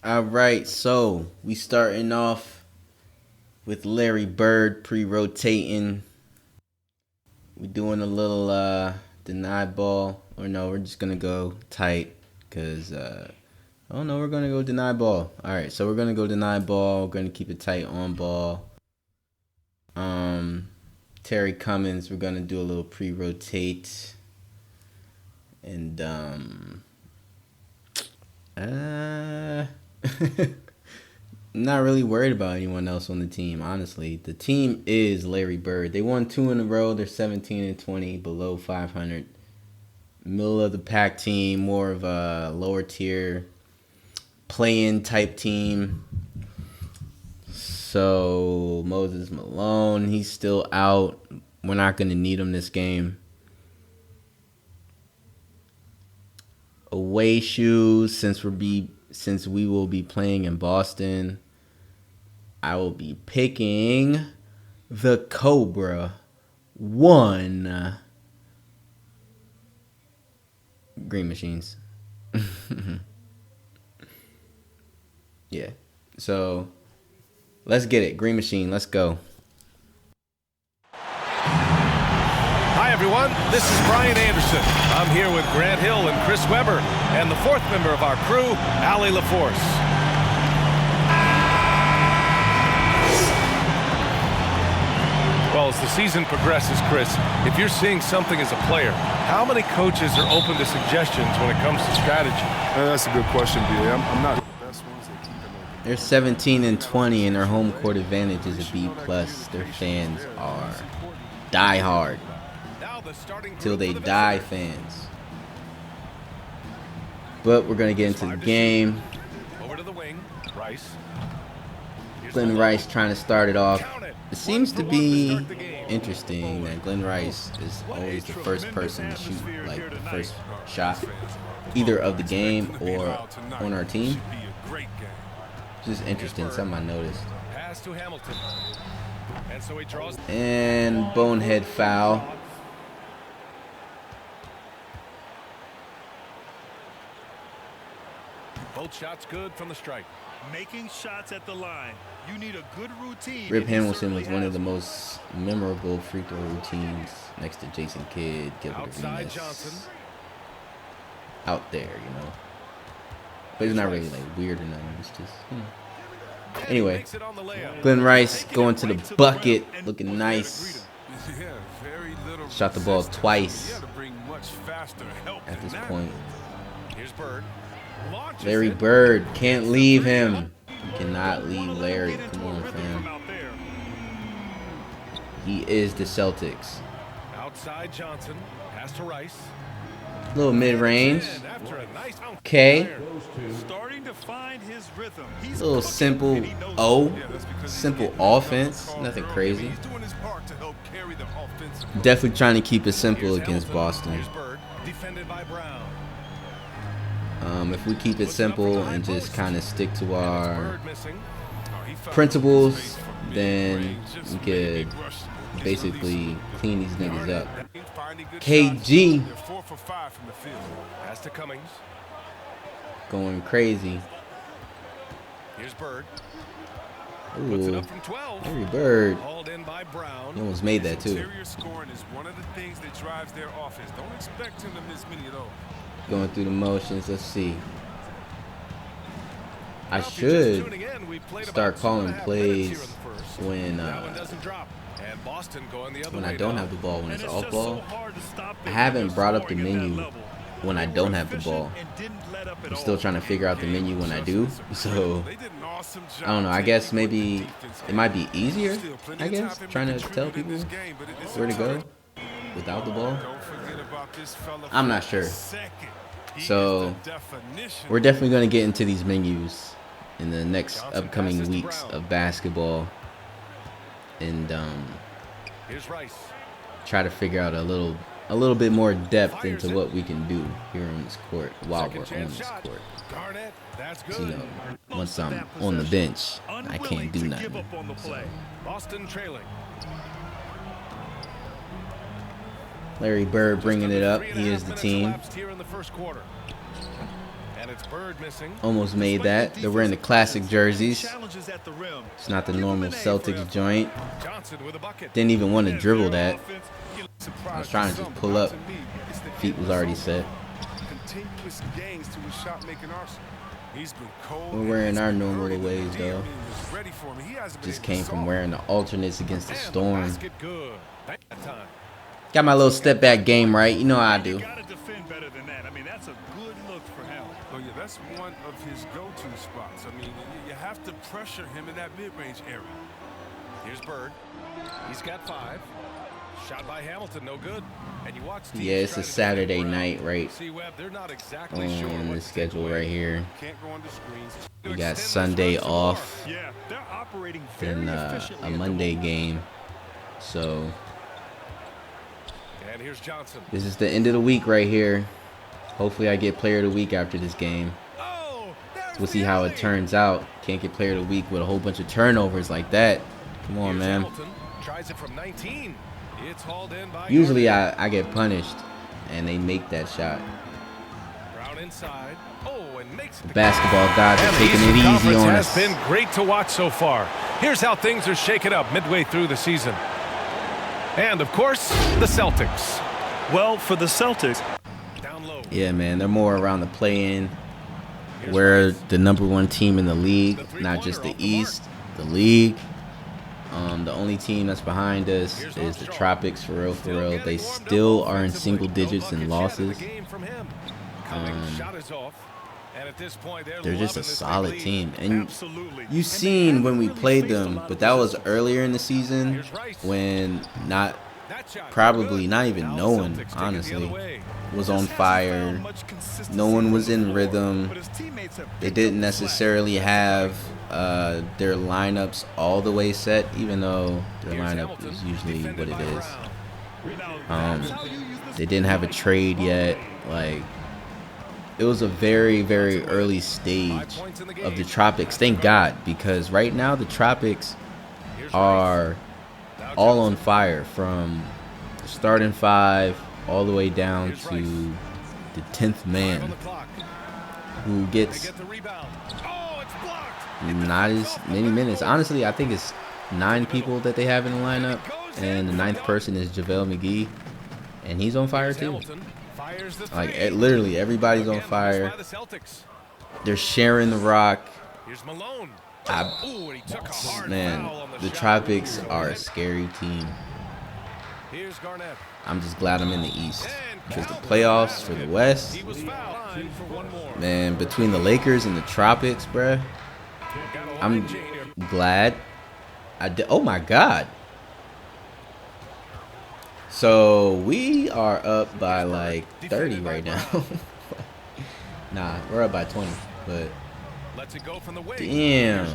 All right, so we starting off with Larry Bird pre-rotating. We doing a little deny ball, or no, we're just gonna go tight because oh no, we're gonna go deny ball. All right, so we're gonna go deny ball. We're gonna keep it tight on ball. Terry Cummins, we're gonna do a little pre-rotate, and not really worried about anyone else on the team, honestly. The team is Larry Bird. They won 2 in a row. They're 17-20, below 500. Middle of the pack team, more of a lower tier play-in type team. So Moses Malone, he's still out. We're not going to need him this game. Away shoes, since we will be playing in Boston, I will be picking the Cobra 1 Green Machines. Yeah. So let's get it. Green Machine, let's go. Hi, everyone. This is Brian Anderson. I'm here with Grant Hill and Chris Webber, and the 4th member of our crew, Allie LaForce. Well, as the season progresses, Chris, if you're seeing something as a player, how many coaches are open to suggestions when it comes to strategy? That's a good question, B.A. I'm not the best ones that keep them open. They're 17-20, and their home court advantage is a B+. Their fans are diehard. Till they die fans. But we're going to get into the game. Over to the wing, Rice. Glenn Rice trying to start it off. It seems to be interesting that Glenn Rice is always the first person to shoot like the first shot, either of the game or on our team. Just interesting, something I noticed. And bonehead foul. Both shots good from the strike. Making shots at the line. You need a good routine. Rip Hamilton was one of the most memorable free throw routines next to Jason Kidd, Gilbert Arenas. Out there, you know. But it's not really like weird or nothing. It's just, you know. Anyway, Glenn Rice going to the bucket, looking nice. Shot the ball twice at this point. Larry Bird, can't leave him. You cannot leave Larry. Come on, fam. He is the Celtics. Outside Johnson, pass to Rice. Little mid-range. Okay. Starting to find his rhythm. Little simple simple offense. Nothing crazy. Definitely trying to keep it simple against Boston. If we keep it simple and just kind of stick to our principles, then we could basically clean these niggas up. KG going crazy. Here's Bird. Ooh, Larry Bird. He almost made that too. Going through the motions. Let's see. I should start calling plays when I don't have the ball, when it's off ball. I haven't brought up the menu when I don't have the ball. I'm still trying to figure out the menu when I do. So I don't know. I guess maybe it might be easier, I guess, trying to tell people where to go without the ball. I'm not sure. So we're definitely going to get into these menus in the next upcoming weeks of basketball and try to figure out a little bit more depth into what we can do here on this court while we're on this court. So, you know, once I'm on the bench, I can't do nothing. So. Boston trailing. Larry Bird bringing it up. He is the team. It's Bird missing. Almost made that. They're wearing the classic jerseys. It's not the normal Celtics joint. Johnson with a bucket. Didn't even want to dribble that. I was trying to just pull up. Feet was already set. Continuous gains to his shot making arsenal. He's been cold. We're wearing our normal ways though. Ready for me. He hasn't Just been came from wearing the alternates against the Storm. Basket good. That time. Got my little step back game right. You know how I do. Gotta defend better than that. I mean, that's a good look for him. Oh yeah, that's one of his go-to spots. I mean, you have to pressure him in that mid-range area. Here's Bird. He's got 5. Shot by Hamilton, no good. And you watch. Yeah, it's a Saturday night, right? See, Webb, they're not exactly sure On what the to take schedule away. right here. Can't go on the screens. We got Sunday off, Yeah, they're operating very then efficiently a at the Monday moment. game. So And here's Johnson. this is the end of the week right here. Hopefully I get player of the week after this game. Oh, there's We'll see the how it alley. turns out. Can't get player of the week with a whole bunch of turnovers like that. Come on, Here's man. Hamilton. Tries it from 19. It's hauled in by Usually Garnett. I get punished and they make that shot. Brown inside. Oh, and makes it. The basketball gods are And the taking Eastern it easy Conference on has us. been great to watch so far. Here's how things are shaken up midway through the season. And, of course, the Celtics. Well, for the Celtics, Down low. Yeah, man, they're more around the play-in. We're the #1 team in the league, not just the East, the league. The only team that's behind us is the Tropics, for real, for real. They still are in single digits in losses. They're just a solid team. And absolutely. you've seen when we played them, but that was earlier in the season when probably not even no one, honestly, was on fire. No one was in rhythm. They didn't necessarily have their lineups all the way set, even though their lineup is usually what it is. They didn't have a trade yet. Like, it was a very, very early stage of the Tropics. Thank God, because right now the Tropics are all on fire from the starting 5 all the way down to the 10th man, who gets not as many minutes. Honestly, I think it's 9 people that they have in the lineup, and the 9th person is JaVale McGee, and he's on fire too. Like, literally everybody's on fire. They're sharing the rock. Man, the Tropics are a scary team. I'm just glad I'm in the East, because the playoffs for the West, man, between the Lakers and the Tropics, bruh, I'm glad I did. Oh my God. So we are up by like 30 right now. Nah, we're up by 20, but damn.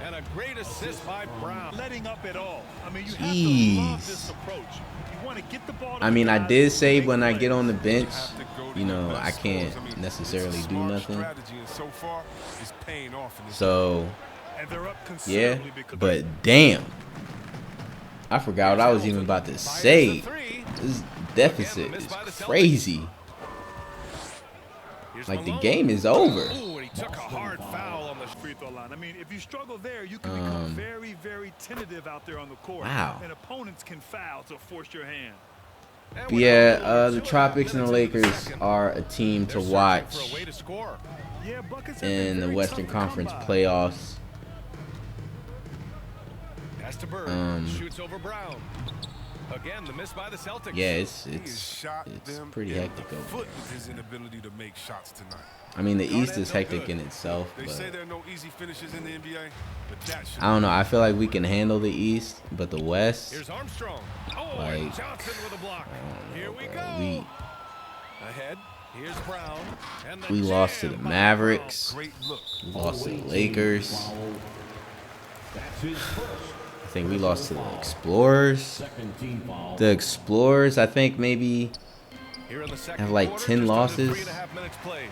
And a great assist by Brown. Letting up at all. I mean, you have to love this approach. You want to get the ball to I mean, the I guys, did say make when I plays. get on the bench, you know, I can't necessarily do nothing. So, And they're up yeah, considerably because but damn. I forgot what I was even about to say. This deficit is crazy. Like, the game is over. Ooh, and he took a hard foul on the free throw line. I mean, if you struggle there, you can become very, very tentative out there on the court. Wow. And opponents can foul to force your hand. But yeah, the Tropics and the Lakers are a team to watch Yeah, buckets have been in the very Western tough to come Conference by. playoffs. Pass to Bird. Shoots over Brown. Again, the miss by the Celtics. Yeah, it's pretty hectic over there. With his inability to make shots tonight. I mean, the East is hectic in itself, They but say there are no easy finishes in the NBA, but that should I don't know. I feel like we can handle the East, but the West, Here's Armstrong. Oh, Like, and Johnson with a block. Here we go. Ahead. Here's Brown. And the we lost to the jam by Mavericks. great look. We lost to the Lakers. I think we lost to the Explorers. The Explorers, I think maybe Here in the second have like quarter, 10 just under losses. 3.5 minutes played.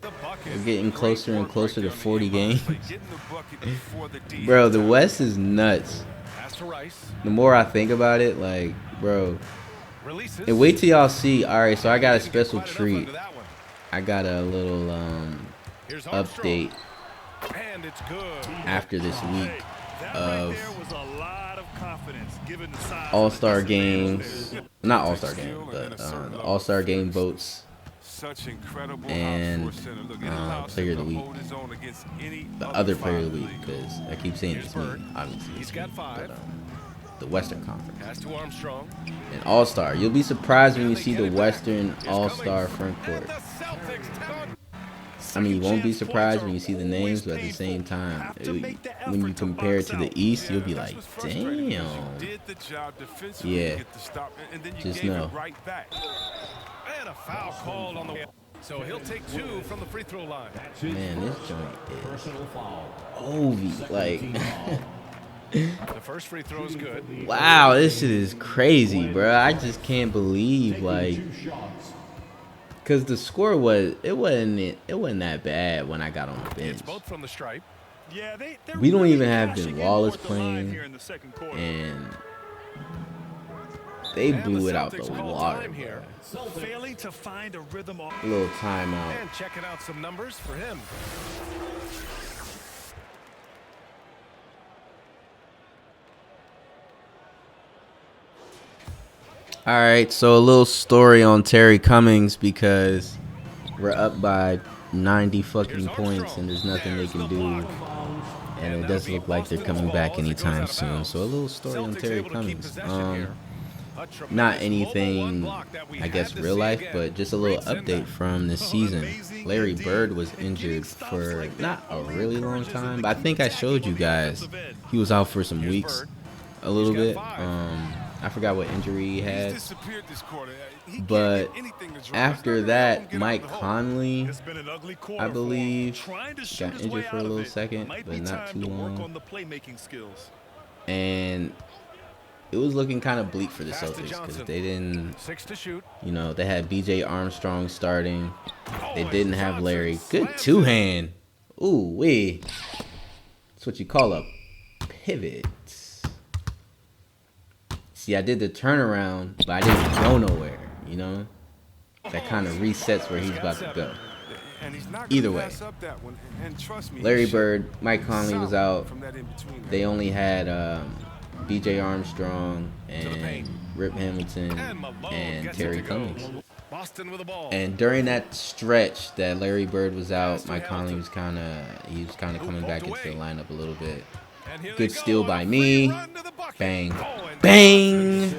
The bucket. We're getting closer and closer to 40 games. Getting the bucket before the D. Bro, the West is nuts. Pass to Rice. The more I think about it, like, bro. Releases. And wait till y'all see. All right, so I got a special treat. I got a little update after this week of All-Star games, not All-Star game, but All-Star game votes and player of the week. The other player of the week, because I keep saying it's me, obviously. It's me, but, the Western Conference. And All-Star. You'll be surprised when you see the Western All-Star front court. I mean, you won't be surprised when you see the names, but at the same time, when you compare it to the East, you'll be like, damn. Yeah. Just know. And a foul called on the so he'll take 2 from the free throw line. Man, this joint is OV. Like, the first free throw is good. Wow, this shit is crazy, bro. I just can't believe, like, because the score it wasn't that bad when I got on the bench. It's both from the stripe. Yeah, we don't even have Ben Wallace playing, and they blew it out the water. Failing to find a rhythm. A little timeout. And checking out some numbers for him. All right, so a little story on Terry Cummings, because we're up by 90 fucking points and there's nothing they can do, and it doesn't look like they're coming back anytime soon. So a little story on Terry Cummings. Not anything, I guess, real life, but just a little update from this season. Larry Bird was injured for not a really long time, but I think I showed you guys he was out for some weeks, a little bit. I forgot what injury he had, but after that, Mike Conley, I believe, got injured for a little second, but not too long, and it was looking kind of bleak for the Celtics because they didn't, you know, they had BJ Armstrong starting, they didn't have Larry. Good two-hand. Ooh wee, that's what you call a pivot. See, I did the turnaround, but I didn't go nowhere, you know? That kind of resets where he's about to go. Either way, Larry Bird, Mike Conley was out. They only had BJ Armstrong and Rip Hamilton and Terry Cummings. And during that stretch that Larry Bird was out, Mike Conley was kind of coming back into the lineup a little bit. Good steal by me. Bang. Bang!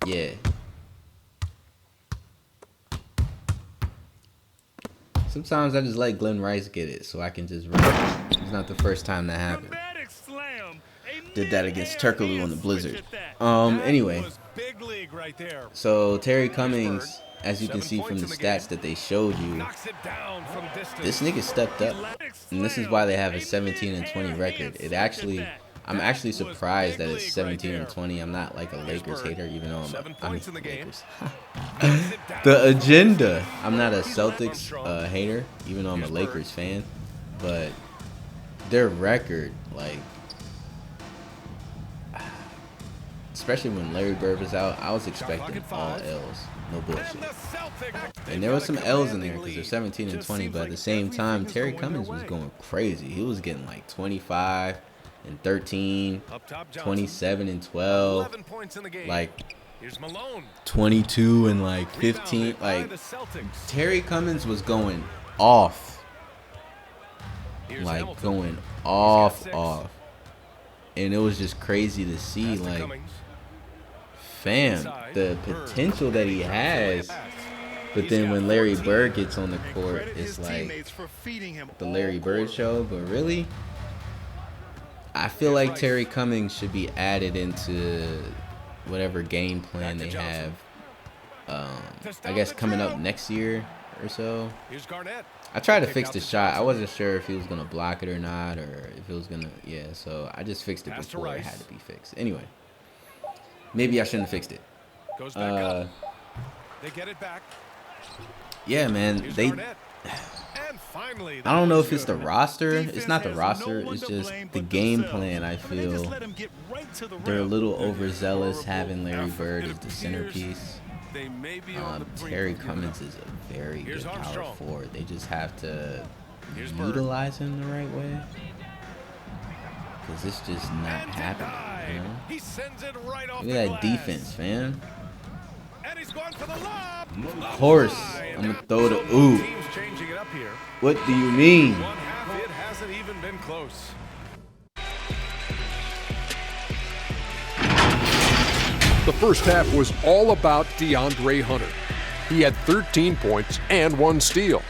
Yeah. Sometimes I just let Glenn Rice get it so I can just run. It's not the first time that happened. Did that against Turkaloo on the Blizzard. Anyway. So Terry Cummings, as you can see from the stats that they showed you, this nigga stepped up, and this is why they have a 17-20 record. I'm actually surprised that it's 17-20. I'm not like a Lakers hater, even though I'm Lakers. The agenda. I'm not a Celtics hater, even though I'm a Lakers fan, but their record, like, especially when Larry Bird was out, I was expecting all L's. No bullshit. And there was some L's in there because they're 17-20, but at the same time, Terry Cummings was going crazy. He was getting like 25 and 13, 27 and 12, like 22 and like 15. Like, Terry Cummings was going off. Like, going off. And it was just crazy to see, like, fam, the potential that he has. But then when Larry Bird gets on the court, it's like the Larry Bird show. But really, I feel like Terry Cummings should be added into whatever game plan they have, I guess, coming up next year or so. I tried to fix the shot. I wasn't sure if he was going to block it or not, or if it was going to, yeah, so I just fixed it before it had to be fixed. Anyway, maybe I shouldn't have fixed it. They get it back. Yeah, man, I don't know if it's the roster. It's not the roster. It's just the game plan. I feel they're a little overzealous having Larry Bird as the centerpiece. they may be on the brink Terry of giving Cummins up. is a very Here's good power Armstrong. forward. They just have to Here's Bird. utilize him the right way. Because it's just not And happening. You know? He sends it right off Look the at glass. that defense, fam. And he's going for the lob. Of course, I'm gonna throw the ooh. Teams changing it up here. What do you mean? One half, it hasn't even been close. The first half was all about DeAndre Hunter. He had 13 points and 1 steal.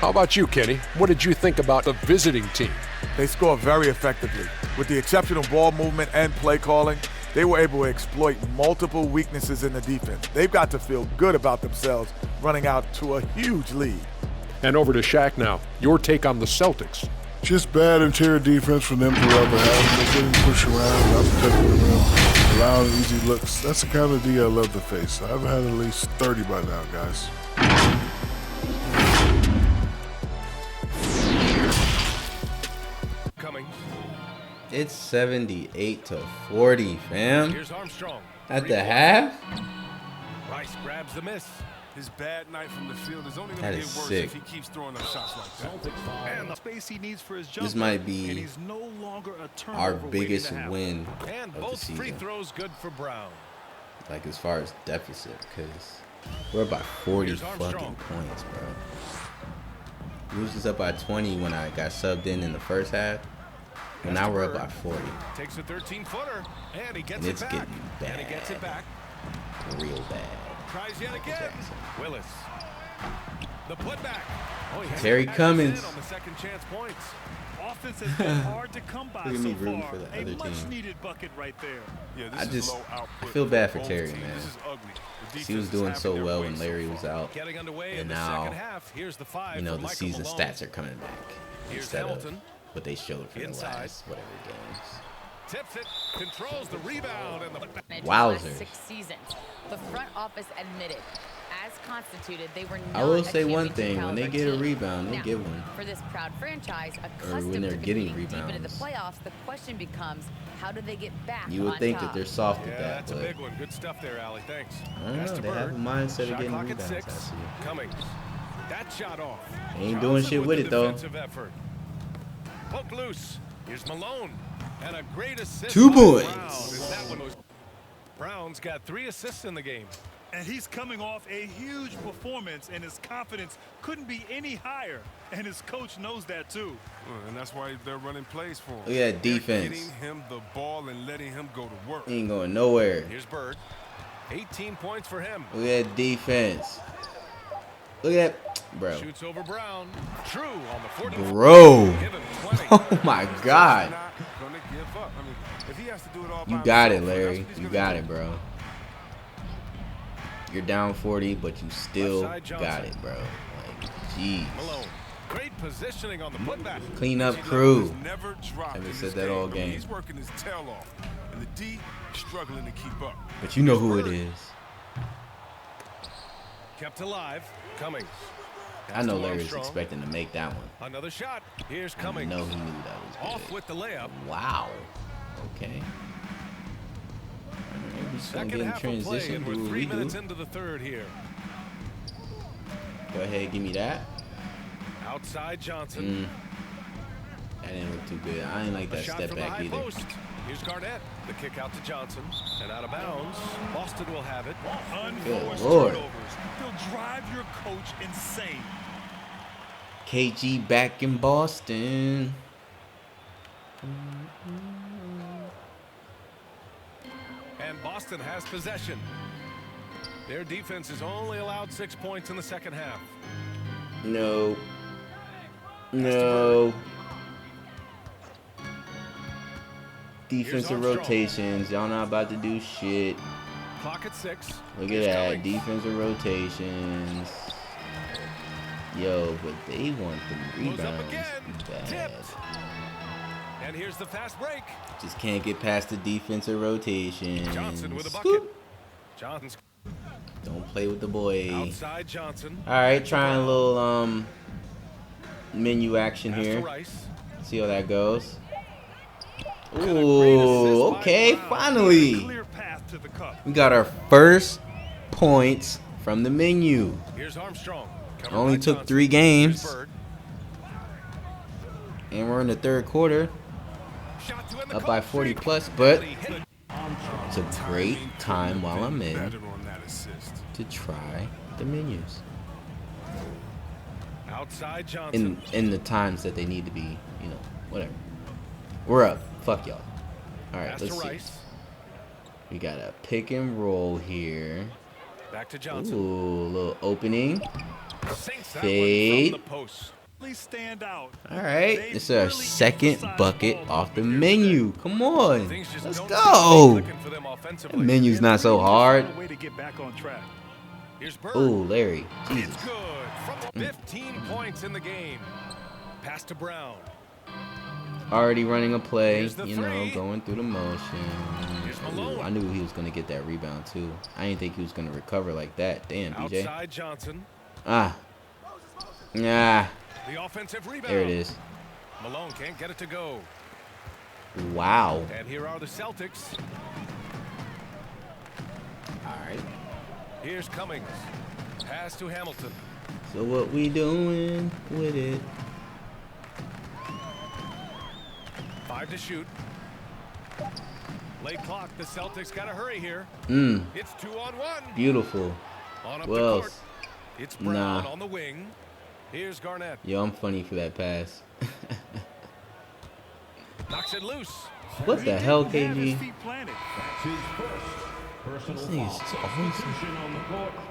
How about you, Kenny? What did you think about the visiting team? They scored very effectively. With the exceptional ball movement and play calling, they were able to exploit multiple weaknesses in the defense. They've got to feel good about themselves running out to a huge lead. And over to Shaq now. Your take on the Celtics. Just bad interior defense from them throughout the half. They're getting pushed around, not protecting the rim, allowing easy looks. That's the kind of D I love to face. I've had at least 30 by now, guys. Cummings. It's 78-40, fam. Here's Armstrong. At the half? Rice grabs the miss. His bad night from the field is only That going to is get worse sick. if he keeps throwing up shots like that. And the space he needs for his jumper, This might and be he's no longer a turnover our waiting biggest to happen. win And of the both free season. throws good for Brown. Like as far as deficit, because we're up by 40 Here's fucking Armstrong. points, bro. We was just up by 20 when I got subbed in the first half. But now we're up by 40. Takes a 13-footer, and he gets And it it's back. getting And he gets it back. Real bad. Tries yet again. Jackson. Willis. The putback. Oh, he Terry has it Cummins. in on the second chance points. Offense has been hard to come by Look at me so rooting far. for the A other much team. needed bucket right there. Yeah, this I is just- low output I feel bad for both Terry, teams. man. This is ugly. The He was defense is doing having so their well way when so Larry far. was out. Getting underway in And the now, second half. Here's the 5 you know, for the Michael season Malone. stats are coming back. Here's Instead Hamilton. of what they showed for Inside. the last whatever games. Tips it, controls the rebound, and the Wowzers. Last 6 seasons. The front office admitted, as constituted, they were not I will a say one championship thing, when they caliber get a team. rebound, they'll Now, get one. For this proud franchise, when accustomed they're to getting competing deep into the rebounds. playoffs, the question becomes, how do they get back You would on think top? that they're soft yeah, at that, that's a but big one. Good stuff there, Allie. Thanks. I don't Pass know. to They have a Bird. mindset of Shot getting clock at rebounds, I 6. see. Cummings. That shot off. Ain't doing shit with the it, though. defensive effort. Poke loose. Here's Malone. And a great assist. 2 by points. Brown, as that one was. Brown's got 3 assists in the game. And he's coming off a huge performance, and his confidence couldn't be any higher. And his coach knows that, too. And that's why they're running plays for him. Look at that They're defense. getting him the ball and letting him go to work. He ain't going nowhere. Here's Bird. 18 points for him. Look at that defense. Look at that. Bro. Shoots over Brown. True on the 40. Bro. Give him 20. Oh, my God. Not gonna give up. I mean, if he has to do it all You by got it, himself, Larry. that's what he's You gonna got do. it, bro. You're down 40, but you still Left side got Johnson. it, bro. Like, jeez. Malone. Great positioning on the putback. Clean up Energy crew. level has never dropped Haven't in said this that all I mean, game. he's working his tail off, and the D struggling to keep up. But you know who it is. Kept alive. Cummings. I know Pass to Larry's Armstrong. expecting to make that one. Another shot. Here's I Cummings. know he knew that was Off good. with the layup. Wow. Okay. Alright, we just gonna Second get in half of play, transition, and do we're what 3 we minutes do. into the third here. Go ahead, give me that. Outside Johnson. That didn't look too good. I ain't like A that shot step from the back high either. post. Here's Garnett. The kick out to Johnson. And out of bounds. Boston will have it. Unforced Lord. turnovers. They'll drive your coach insane. KG back in Boston. And Boston has possession. Their defense has only allowed 6 points in the second half. No. No. Defensive Armstrong. rotations. Y'all not about to do shit. Clock at 6. Look at Here's that. Cummings. Defensive rotations. Yo, but they want the Goes up rebounds again. bad. Tipped. And here's the fast break. Just can't get past the defensive rotations. Johnson with a bucket. Scoop. Johnson's Don't play with the boy. outside Johnson. All right, trying a little menu action Pass to here. Rice. See how that goes. great assist Ooh, by okay, Brown. finally. Clear path to the cup. We got our first points from the menu. Here's Armstrong. Only took 3 games. And we're in the 3rd quarter. Up by 40 plus, but it's a great time while I'm in to try the menus. Outside Johnson. In the times that they need to be, you know, whatever. We're up. Fuck y'all. All right, let's see. We got a pick and roll here. Back to Johnson. Ooh, a little opening. Fade. All right, it's our 2nd bucket off the menu. Come on, let's go. The menu's not so hard. Ooh, Larry. It's good. 15 points in the game. Pass to Brown. Already running a play, you know, going through the motion. Ooh, I knew he was gonna get that rebound too. I didn't think he was gonna recover like that. Damn, BJ. Outside Johnson. Ah. The offensive rebound. There it is. Malone can't get it to go. Wow. And here are the Celtics. All right. Here's Cummings. Pass to Hamilton. So what we doing with it? 5 to shoot. Late clock. The Celtics got to hurry here. It's 2-on-1. Beautiful. On up Well, the court. It's Brown on the wing. Here's Garnett. Yo, I'm funny for that pass. Knocks it loose. What the hell, KG? This thing's always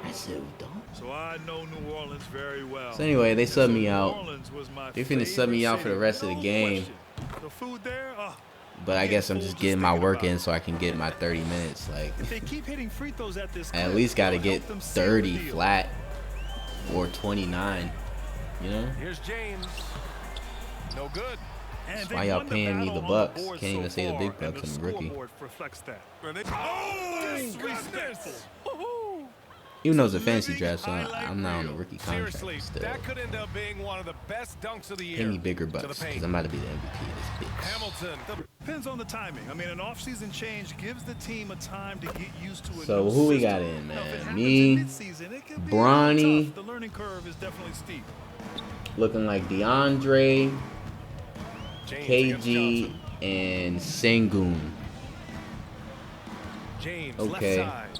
aggressive, dog. So I know New Orleans very well. So anyway, they subbed me out. They're finna sub me out for the rest of the game. The food there, but I guess I'm just getting my work in so I can get my 30 minutes. Like, they keep hitting free throws at this I at least got to get 30 flat or 29. You know? Here's James. No good. That's why y'all paying me the bucks. Can't even say the big bucks. I'm a rookie. Even though it's a fantasy draft, so I'm not on a rookie contract still. That could end up being one of the best dunks of the year. Pay me bigger bucks, because I'm about to be the MVP of this bitch. Hamilton. Depends on the timing. I mean, an off-season change gives the team a time to get used to it. So who we got in, man? Me, Bronny. The learning curve is definitely steep. Looking like DeAndre, KG, and Sengun. James, okay. left side.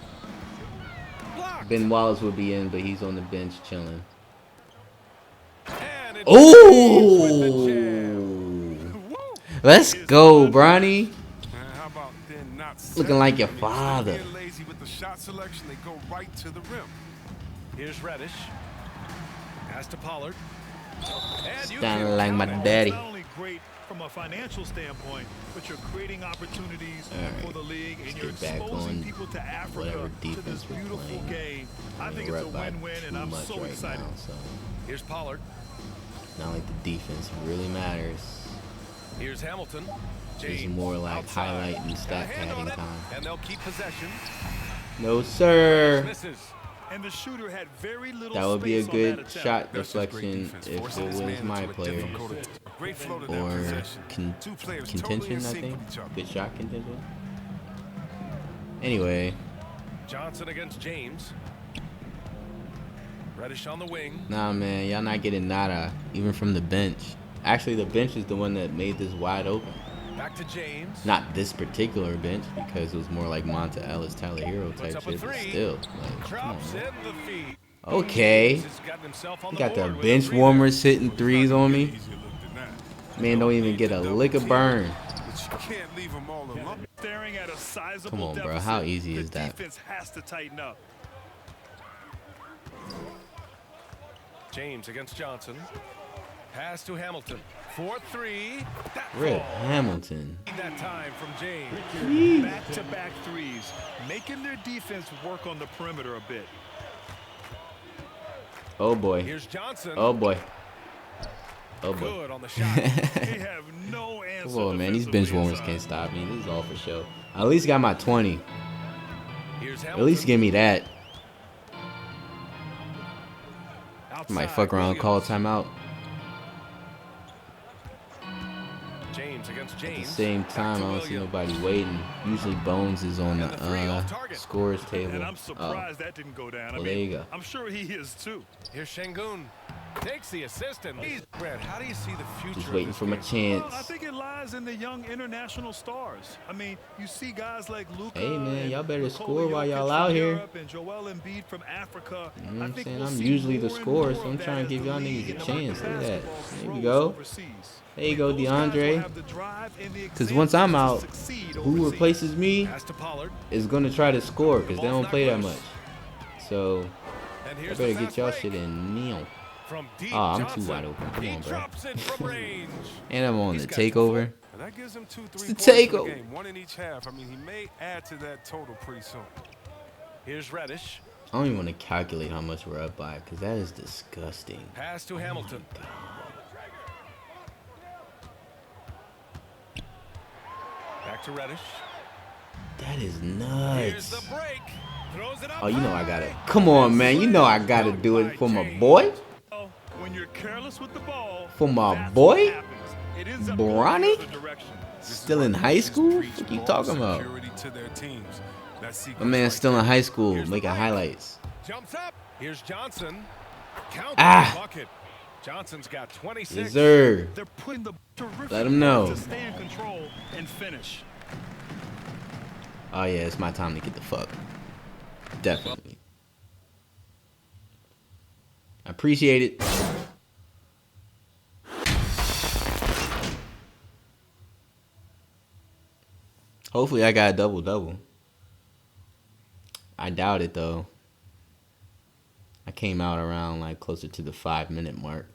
Ben Wallace would be in, but he's on the bench chilling. Oh! Let's go, Bronny. Looking like your father. Here's Reddish. Pass to Pollard. Sounding like my daddy. Not only great from a financial standpoint, but you're creating opportunities for the league, and you're exposing people to Africa, to this beautiful game. I think it's a win-win, and I'm so excited. Here's Pollard. Not like the defense really matters. Here's Hamilton. It's more like highlight and stat padding time. And they'll keep possession. No, sir. Misses. And the shooter had very little that would be a good shot That's deflection if it was my player. Or contention, I think. Good shot contention. Anyway. Johnson against James. Reddish on the wing. Nah, man, y'all not getting nada, even from the bench. Actually, the bench is the one that made this wide open. Back to James. Not this particular bench, because it was more like Monta Ellis, Tyler Hero type shit, but still. Like, come on, man. Okay. He got the bench warmers hitting threes on me. Man, don't even get a lick of burn. Come on, bro. How easy is that? Defense has to tighten up. James against Johnson. Pass to Hamilton. 4-3. Rip Hamilton. That time from James. Back-to-back threes, making their defense work on the perimeter a bit. Oh boy. Here's Johnson. Oh boy. Oh boy. Good on the shot. They have no answer. Come on, man. These bench warmers can't stop me. This is all for show. I at least got my 20. At least give me that. I might fuck around, call timeout. James against against James. At the same time, I don't see nobody waiting. Usually Bones is on the scores table. And I'm surprised that didn't go down. Well, there you go. I'm sure he is too. Here's Şengün. Takes the assist and Brad, how do you see the future? Just waiting for my chance. Well, I think it lies in the young international stars. I mean, you see guys like Luka. Hey man, y'all better score while y'all out here. And Joel Embiid from Africa. You know what I'm saying? I'm usually the scorer, so I'm trying to give y'all niggas a chance. Look at that. There we go. There you go, DeAndre. Because once I'm out, who replaces me is going to try to score because they don't play that much. So, I better get y'all shit in now. Oh, I'm too wide open. Come on, bro. And I'm on the takeover. That gives him 2-3 It's the points per takeover. game, one in each half. I mean, he may add to that total pretty soon. Here's Reddish. I don't even want to calculate how much we're up by because that is disgusting. Pass to Hamilton. Back to Reddish. That is Here's nuts. the break. Throws it up. Oh, you know I got it. Come on, man. You know I got to do it for my boy. When you're careless with the ball, For my boy. Bronny? Still in high school? What you talking about? My man's still in high school making highlights. Jumps up. Here's Johnson. Count Ah. the bucket. Johnson's got 26. Yes, sir. they're putting the terrific Let 'em know. to stay in control and finish. Oh, yeah, it's my time to get the fuck. Definitely. I appreciate it. Hopefully I got a double-double. I doubt it, though. I came out around, like, closer to the 5-minute mark.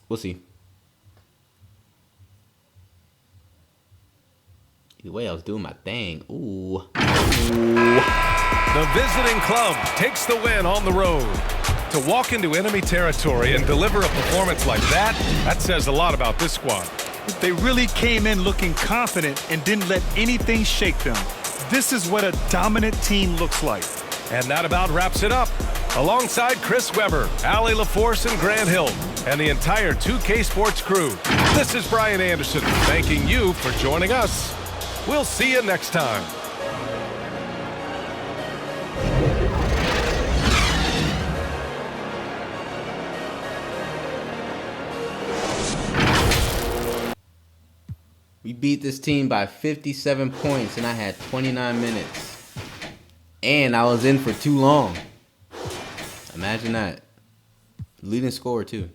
We'll see. Either way, I was doing my thing. Ooh. The visiting club takes the win on the road. To walk into enemy territory and deliver a performance like that says a lot about this squad. They really came in looking confident and didn't let anything shake them. This is what a dominant team looks like. And that about wraps it up. Alongside Chris Webber, Ali LaForce, and Grant Hill, and the entire 2K Sports crew, this is Brian Anderson thanking you for joining us. We'll see you next time. We beat this team by 57 points, and I had 29 minutes. And I was in for too long. Imagine that. Leading scorer, too.